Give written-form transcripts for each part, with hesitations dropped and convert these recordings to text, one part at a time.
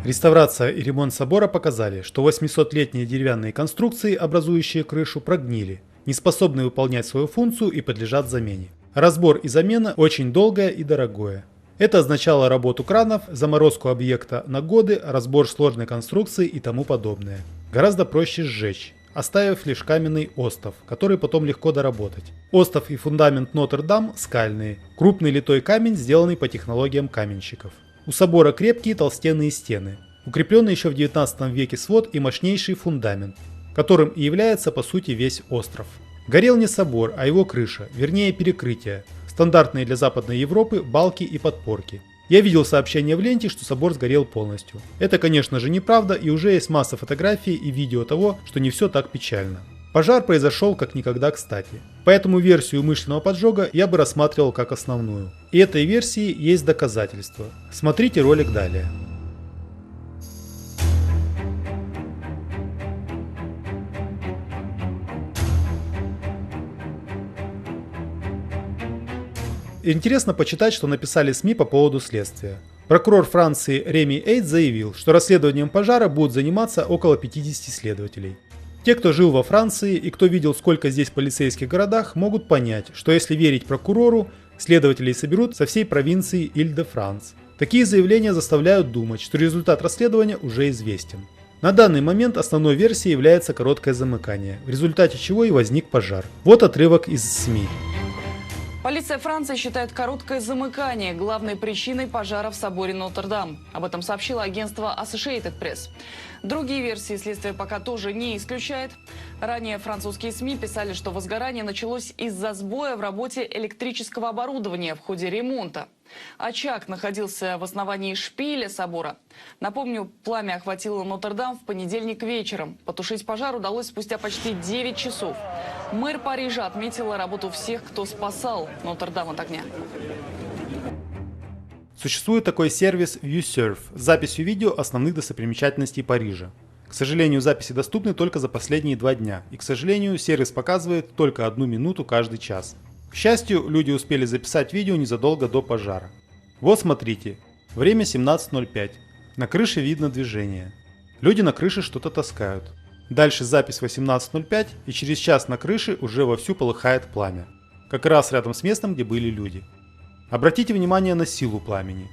Реставрация и ремонт собора показали, что 800-летние деревянные конструкции, образующие крышу, прогнили, не способны выполнять свою функцию и подлежат замене. Разбор и замена очень долгое и дорогое. Это означало работу кранов, заморозку объекта на годы, разбор сложной конструкции и тому подобное. Гораздо проще сжечь, оставив лишь каменный остов, который потом легко доработать. Остов и фундамент Нотр-Дам скальные, крупный литой камень, сделанный по технологиям каменщиков. У собора крепкие толстенные стены, укрепленный еще в 19 веке свод и мощнейший фундамент, которым и является по сути весь остров. Горел не собор, а его крыша, вернее перекрытие, стандартные для Западной Европы балки и подпорки. Я видел сообщение в ленте, что собор сгорел полностью. Это, конечно же, неправда, и уже есть масса фотографий и видео того, что не все так печально. Пожар произошел как никогда кстати. Поэтому версию умышленного поджога я бы рассматривал как основную. И этой версии есть доказательства. Смотрите ролик далее. Интересно почитать, что написали СМИ по поводу следствия. Прокурор Франции Реми Эйд заявил, что расследованием пожара будут заниматься около 50 следователей. Те, кто жил во Франции и кто видел, сколько здесь полицейских городах, могут понять, что если верить прокурору, следователей соберут со всей провинции Иль-де-Франс. Такие заявления заставляют думать, что результат расследования уже известен. На данный момент основной версией является короткое замыкание, в результате чего и возник пожар. Вот отрывок из СМИ. Полиция Франции считает короткое замыкание главной причиной пожара в соборе Нотр-Дам. Об этом сообщило агентство Associated Press. Другие версии следствия пока тоже не исключает. Ранее французские СМИ писали, что возгорание началось из-за сбоя в работе электрического оборудования в ходе ремонта. Очаг находился в основании шпиля собора. Напомню, пламя охватило Нотр-Дам в понедельник вечером. Потушить пожар удалось спустя почти 9 часов. Мэр Парижа отметила работу всех, кто спасал Нотр-Дам от огня. Существует такой сервис ViewSurf с записью видео основных достопримечательностей Парижа. К сожалению, записи доступны только за последние 2 дня, и, к сожалению, сервис показывает только 1 минуту каждый час. К счастью, люди успели записать видео незадолго до пожара. Вот смотрите, время 17:05, на крыше видно движение. Люди на крыше что-то таскают. Дальше запись 18:05, и через час на крыше уже вовсю полыхает пламя. Как раз рядом с местом, где были люди. Обратите внимание на силу пламени.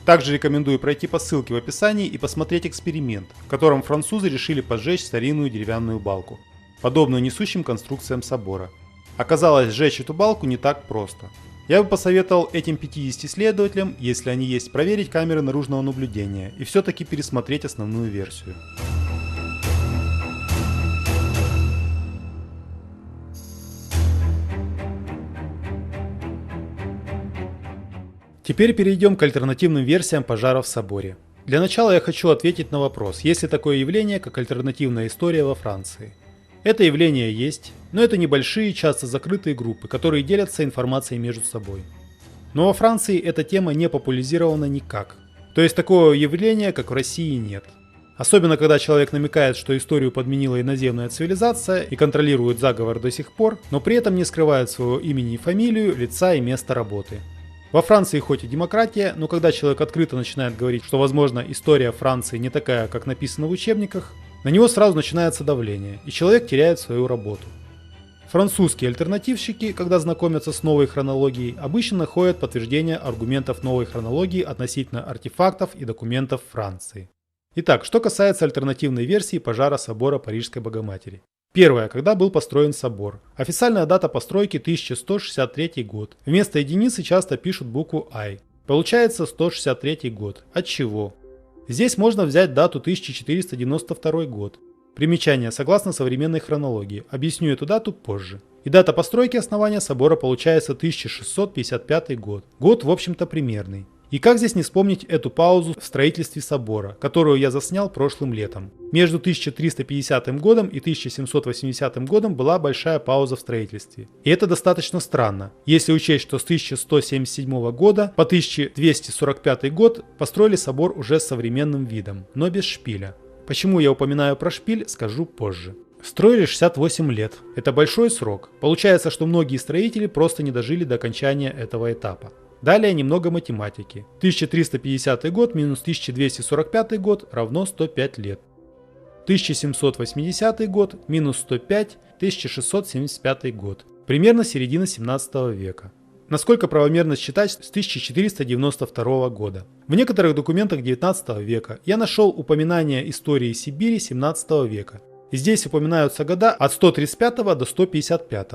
Также рекомендую пройти по ссылке в описании и посмотреть эксперимент, в котором французы решили поджечь старинную деревянную балку, подобную несущим конструкциям собора. Оказалось, сжечь эту балку не так просто. Я бы посоветовал этим 50 следователям, если они есть, проверить камеры наружного наблюдения и все-таки пересмотреть основную версию. Теперь перейдем к альтернативным версиям пожара в соборе. Для начала я хочу ответить на вопрос, есть ли такое явление, как альтернативная история во Франции. Это явление есть, но это небольшие, часто закрытые группы, которые делятся информацией между собой. Но во Франции эта тема не популяризирована никак. То есть такого явления, как в России, нет. Особенно, когда человек намекает, что историю подменила иноземная цивилизация и контролирует заговор до сих пор, но при этом не скрывает своего имени и фамилию, лица и места работы. Во Франции хоть и демократия, но когда человек открыто начинает говорить, что, возможно, история Франции не такая, как написано в учебниках, на него сразу начинается давление, и человек теряет свою работу. Французские альтернативщики, когда знакомятся с новой хронологией, обычно находят подтверждение аргументов новой хронологии относительно артефактов и документов Франции. Итак, что касается альтернативной версии пожара собора Парижской Богоматери. Первое. Когда был построен собор. Официальная дата постройки 1163 год. Вместо единицы часто пишут букву I. Получается 163 год. От чего? Здесь можно взять дату 1492 год. Примечание, согласно современной хронологии. Объясню эту дату позже. И дата постройки основания собора получается 1655 год. Год, в общем-то, примерный. И как здесь не вспомнить эту паузу в строительстве собора, которую я заснял прошлым летом. Между 1350 годом и 1780 годом была большая пауза в строительстве. И это достаточно странно, если учесть, что с 1177 года по 1245 год построили собор уже с современным видом, но без шпиля. Почему я упоминаю про шпиль, скажу позже. Строили 68 лет. Это большой срок. Получается, что многие строители просто не дожили до окончания этого этапа. Далее немного математики. 1350 год минус 1245 год равно 105 лет. 1780 год минус 105 – 1675 год. Примерно середина 17 века. Насколько правомерно считать с 1492 года. В некоторых документах 19 века я нашел упоминание истории Сибири 17 века. И здесь упоминаются года от 135 до 155.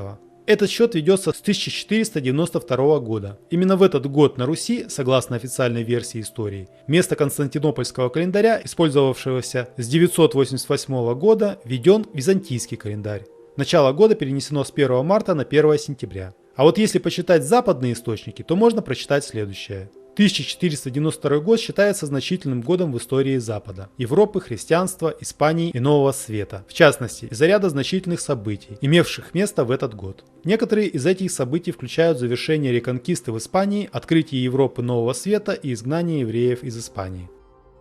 Этот счет ведется с 1492 года. Именно в этот год на Руси, согласно официальной версии истории, вместо константинопольского календаря, использовавшегося с 988 года, введен византийский календарь. Начало года перенесено с 1 марта на 1 сентября. А вот если почитать западные источники, то можно прочитать следующее. 1492 год считается значительным годом в истории Запада, Европы, христианства, Испании и Нового Света, в частности, из-за ряда значительных событий, имевших место в этот год. Некоторые из этих событий включают завершение реконкисты в Испании, открытие Европы Нового Света и изгнание евреев из Испании.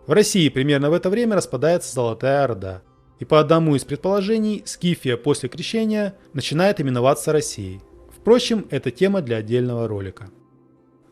В России примерно в это время распадается Золотая Орда, и по одному из предположений, Скифия после крещения начинает именоваться Россией. Впрочем, это тема для отдельного ролика.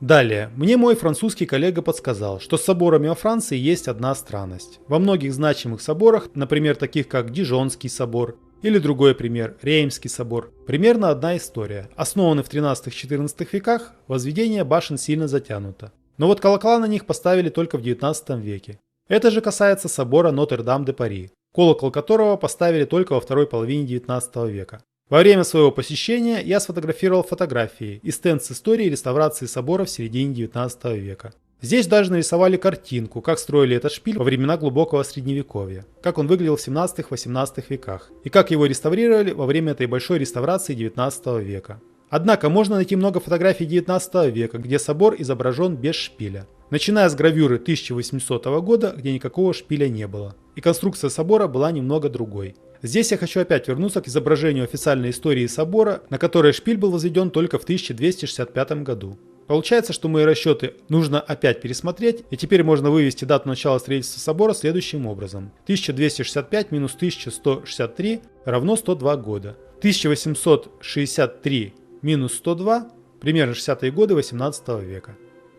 Далее, мне мой французский коллега подсказал, что с соборами во Франции есть одна странность. Во многих значимых соборах, например, таких как Дижонский собор, или другой пример, Реймский собор, примерно одна история. Основаны в 13-14 веках, возведение башен сильно затянуто. Но вот колокола на них поставили только в 19 веке. Это же касается собора Нотр-Дам-де-Пари, колокол которого поставили только во второй половине 19 века. Во время своего посещения я сфотографировал фотографии и стенд с историей реставрации собора в середине 19 века. Здесь даже нарисовали картинку, как строили этот шпиль во времена глубокого средневековья, как он выглядел в 17-18 веках и как его реставрировали во время этой большой реставрации 19 века. Однако можно найти много фотографий 19 века, где собор изображен без шпиля, начиная с гравюры 1800 года, где никакого шпиля не было, и конструкция собора была немного другой. Здесь я хочу опять вернуться к изображению официальной истории собора, на которой шпиль был возведен только в 1265 году. Получается, что мои расчеты нужно опять пересмотреть, и теперь можно вывести дату начала строительства собора следующим образом. 1265 минус 1163 равно 102 года. 1863 минус 102 примерно 60-е годы 18 века.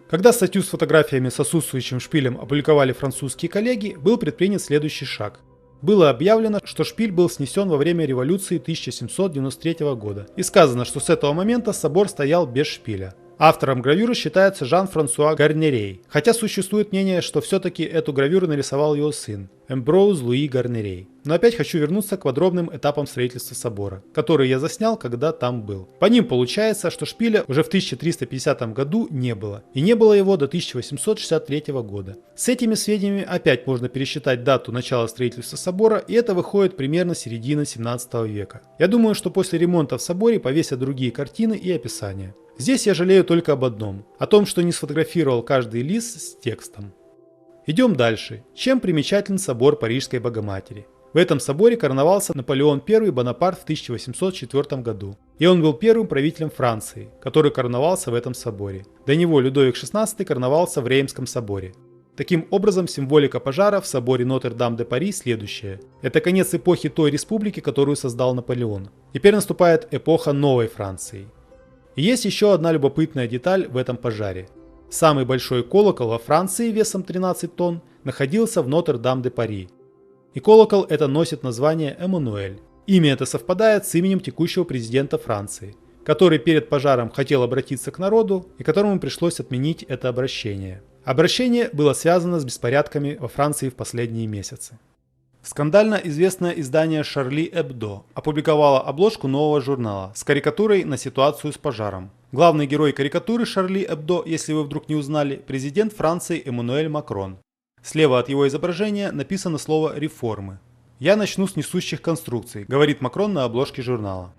Когда статью с фотографиями с отсутствующим шпилем опубликовали французские коллеги, был предпринят следующий шаг. Было объявлено, что шпиль был снесен во время революции 1793 года, и сказано, что с этого момента собор стоял без шпиля. Автором гравюры считается Жан-Франсуа Гарнерей, хотя существует мнение, что все-таки эту гравюру нарисовал его сын, Эмброуз Луи Гарнерей. Но опять хочу вернуться к подробным этапам строительства собора, которые я заснял, когда там был. По ним получается, что шпиля уже в 1350 году не было, и не было его до 1863 года. С этими сведениями опять можно пересчитать дату начала строительства собора, и это выходит примерно середина 17 века. Я думаю, что после ремонта в соборе повесят другие картины и описания. Здесь я жалею только об одном, о том, что не сфотографировал каждый лист с текстом. Идем дальше. Чем примечателен собор Парижской Богоматери? В этом соборе короновался Наполеон I Бонапарт в 1804 году, и он был первым правителем Франции, который короновался в этом соборе. До него Людовик XVI короновался в Реймском соборе. Таким образом, символика пожара в соборе Нотр-Дам-де-Пари следующая. Это конец эпохи той республики, которую создал Наполеон. Теперь наступает эпоха новой Франции. И есть еще одна любопытная деталь в этом пожаре. Самый большой колокол во Франции весом 13 тонн находился в Нотр-Дам-де-Пари. И колокол это носит название Эммануэль. Имя это совпадает с именем текущего президента Франции, который перед пожаром хотел обратиться к народу и которому пришлось отменить это обращение. Обращение было связано с беспорядками во Франции в последние месяцы. Скандально известное издание Шарли Эбдо опубликовало обложку нового журнала с карикатурой на ситуацию с пожаром. Главный герой карикатуры Шарли Эбдо, если вы вдруг не узнали, президент Франции Эммануэль Макрон. Слева от его изображения написано слово «реформы». «Я начну с несущих конструкций», говорит Макрон на обложке журнала.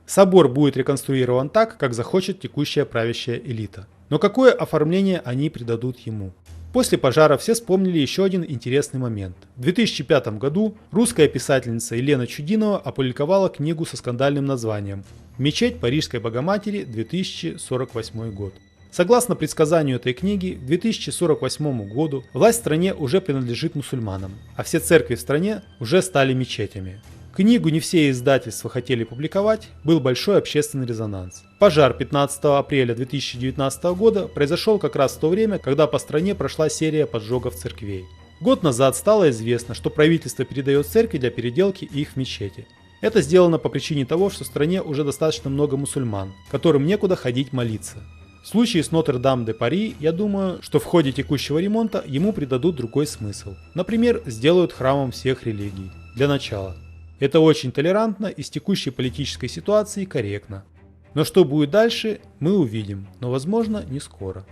Собор будет реконструирован так, как захочет текущая правящая элита. Но какое оформление они придадут ему? После пожара все вспомнили еще один интересный момент. В 2005 году русская писательница Елена Чудинова опубликовала книгу со скандальным названием «Мечеть Парижской Богоматери, 2048 год». Согласно предсказанию этой книги, к 2048 году власть в стране уже принадлежит мусульманам, а все церкви в стране уже стали мечетями. Книгу не все издательства хотели публиковать, был большой общественный резонанс. Пожар 15 апреля 2019 года произошел как раз в то время, когда по стране прошла серия поджогов церквей. Год назад стало известно, что правительство передает церкви для переделки их в мечети. Это сделано по причине того, что в стране уже достаточно много мусульман, которым некуда ходить молиться. В случае с Нотр-Дам-де-Пари, я думаю, что в ходе текущего ремонта ему придадут другой смысл. Например, сделают храмом всех религий. Для начала. Это очень толерантно и с текущей политической ситуацией корректно. Но что будет дальше, мы увидим, но возможно не скоро.